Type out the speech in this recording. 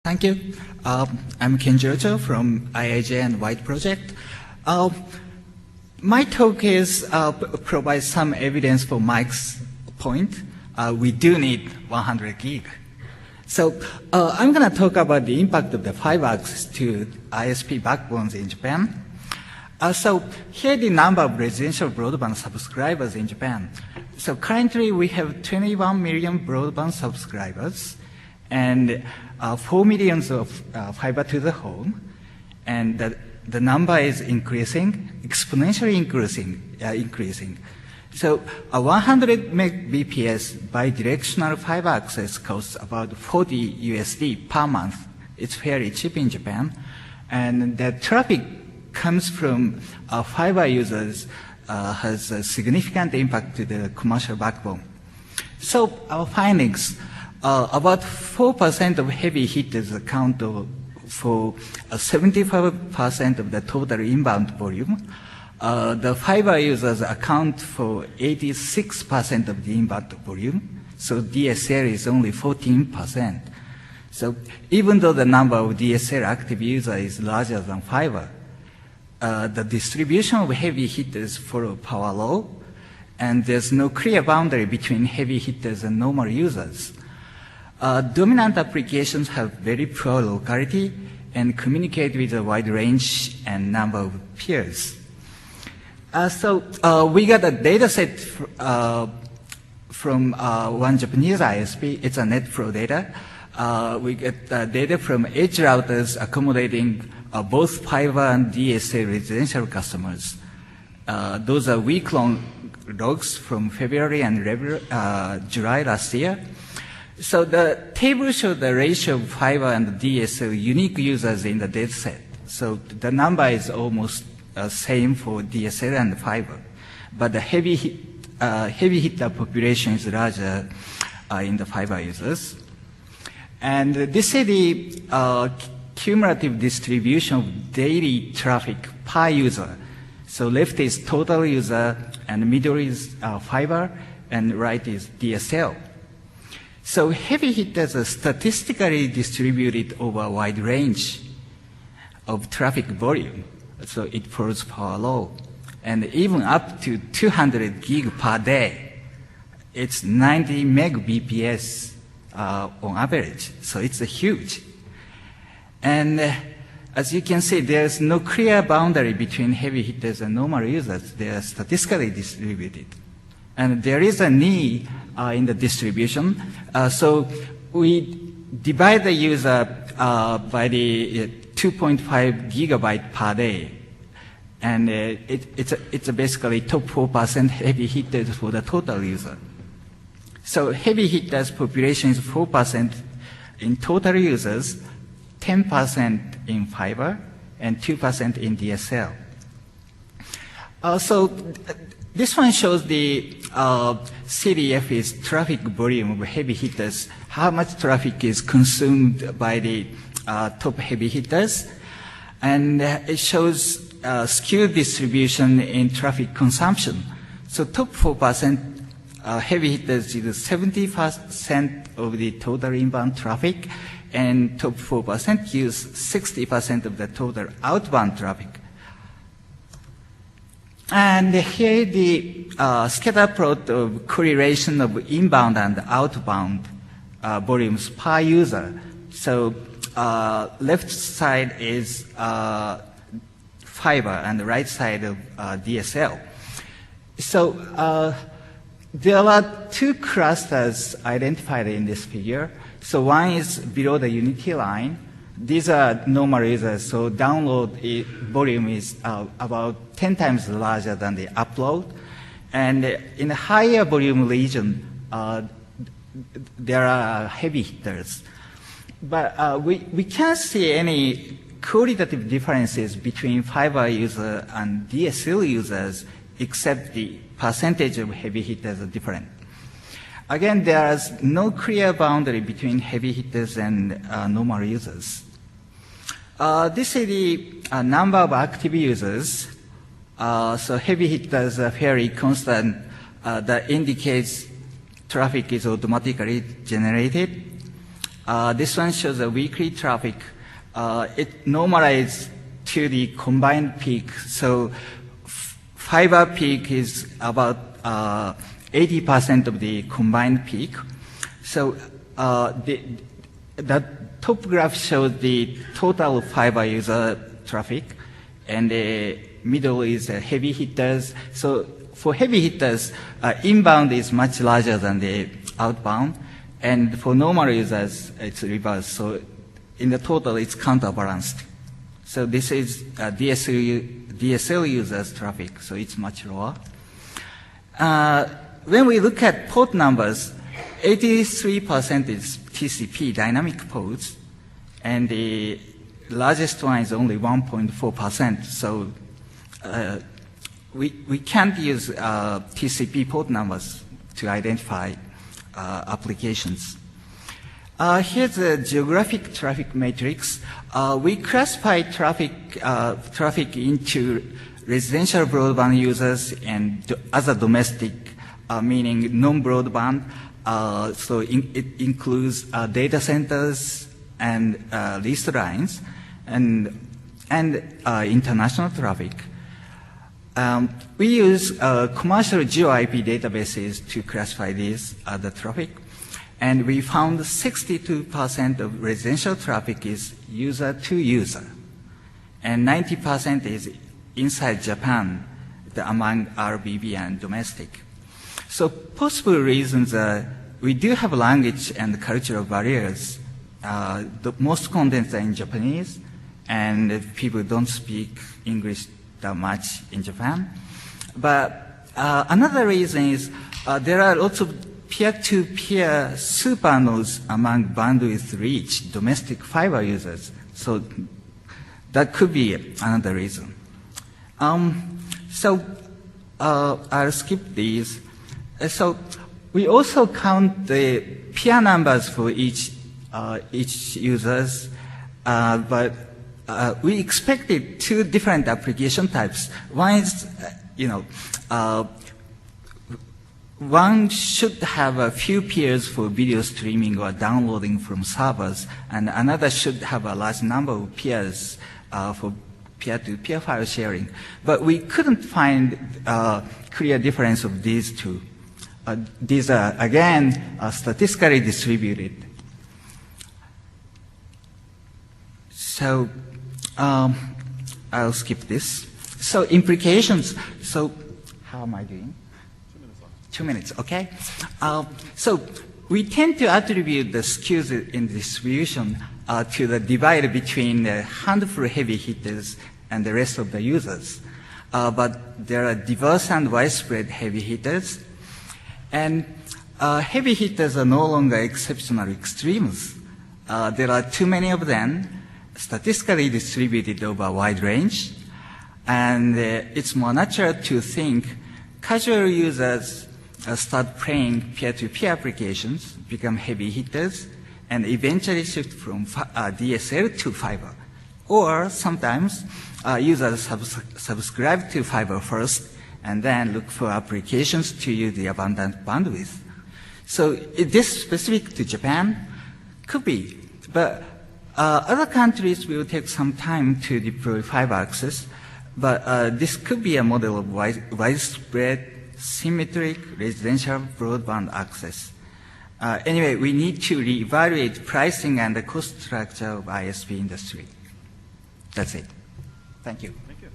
Thank you. I'm Kenjiro from IIJ and White Project. My talk is provide some evidence for Mike's point. We do need 100 gig. So I'm going to talk about the impact of the fiber access to ISP backbones in Japan. So here the number of residential broadband subscribers in Japan. So currently we have 21 million broadband subscribers and 4 million of fiber to the home, and the number is increasing, exponentially increasing. So 100 Mbps bidirectional fiber access costs about $40 per month. It's fairly cheap in Japan, and the traffic comes from fiber users has a significant impact to the commercial backbone. So our findings. About 4% of heavy hitters account for 75% of the total inbound volume. The fiber users account for 86% of the inbound volume, so DSL is only 14%. So even though the number of DSL active users is larger than fiber, the distribution of heavy hitters follow power law, and there's no clear boundary between heavy hitters and normal users. Dominant applications have very poor locality and communicate with a wide range and number of peers. So we got a data set from one Japanese ISP. It's a net flow data. We get data from edge routers accommodating both fiber and DSL residential customers. Those are week-long logs from February and July last year. So the table shows the ratio of fiber and DSL unique users in the data set. So the number is almost same for DSL and fiber, but the heavy hitter population is larger in the fiber users. And this is the cumulative distribution of daily traffic per user. So left is total user, and middle is fiber, and right is DSL. So heavy hitters are statistically distributed over a wide range of traffic volume, so it follows power law. And even up to 200 gig per day, it's 90 Mbps on average, so it's huge. And as you can see, there's no clear boundary between heavy hitters and normal users. They are statistically distributed. And there is a need in the distribution. So we divide the user by the 2.5 gigabyte per day. And it's basically top 4% heavy hitters for the total user. So heavy hitters population is 4% in total users, 10% in fiber, and 2% in DSL. So this one shows the CDF is traffic volume of heavy hitters, how much traffic is consumed by the top heavy hitters. And it shows skewed distribution in traffic consumption. So top 4% heavy hitters is 70% of the total inbound traffic, and top 4% use 60% of the total outbound traffic. And here the scatter plot of correlation of inbound and outbound volumes per user. So left side is fiber and the right side of DSL. So there are two clusters identified in this figure. So one is below the unity line. These are normal users, so download volume is about 10 times larger than the upload. And in the higher volume region, there are heavy hitters. But we can't see any qualitative differences between fiber user and DSL users, except the percentage of heavy hitters are different. Again, there is no clear boundary between heavy hitters and normal users. This is the number of active users. So heavy hitters are fairly constant. That indicates traffic is automatically generated. This one shows the weekly traffic. It normalized to the combined peak. So fiber peak is about 80% of the combined peak. So the top graph shows the total fiber user traffic, and the middle is heavy hitters. So for heavy hitters, inbound is much larger than the outbound, and for normal users, it's reversed. So in the total, it's counterbalanced. So this is DSL users traffic, so it's much lower. When we look at port numbers, 83% is TCP dynamic ports, and the largest one is only 1.4%. So we can't use TCP port numbers to identify applications. Here's the geographic traffic matrix. We classify traffic into residential broadband users and other domestic, meaning non-broadband. So it includes data centers and leased lines and international traffic. We use commercial geo-IP databases to classify these the traffic. And we found 62% of residential traffic is user to user, and 90% is inside Japan, among RBB and domestic. So possible reasons are we do have language and cultural barriers. The most contents are in Japanese, and people don't speak English that much in Japan. But another reason is there are lots of peer-to-peer supernodes among bandwidth-rich domestic fiber users. So that could be another reason. I'll skip these. So we also count the peer numbers for each users, but we expected two different application types. One is, one should have a few peers for video streaming or downloading from servers, and another should have a large number of peers for peer-to-peer file sharing. But we couldn't find a clear difference of these two. These are, again, statistically distributed. So I'll skip this. So implications. So how am I doing? 2 minutes, okay? So we tend to attribute the skews in distribution to the divide between the handful of heavy hitters and the rest of the users. But there are diverse and widespread heavy hitters. And heavy hitters are no longer exceptional extremes. There are too many of them, statistically distributed over a wide range. And it's more natural to think casual users start playing peer-to-peer applications, become heavy hitters, and eventually shift from DSL to fiber. Or sometimes users subscribe to fiber first and then look for applications to use the abundant bandwidth. So is this specific to Japan? Could be. But other countries will take some time to deploy fiber access. But this could be a model of widespread, symmetric residential broadband access. Anyway, we need to reevaluate pricing and the cost structure of ISP industry. That's it. Thank you. Thank you.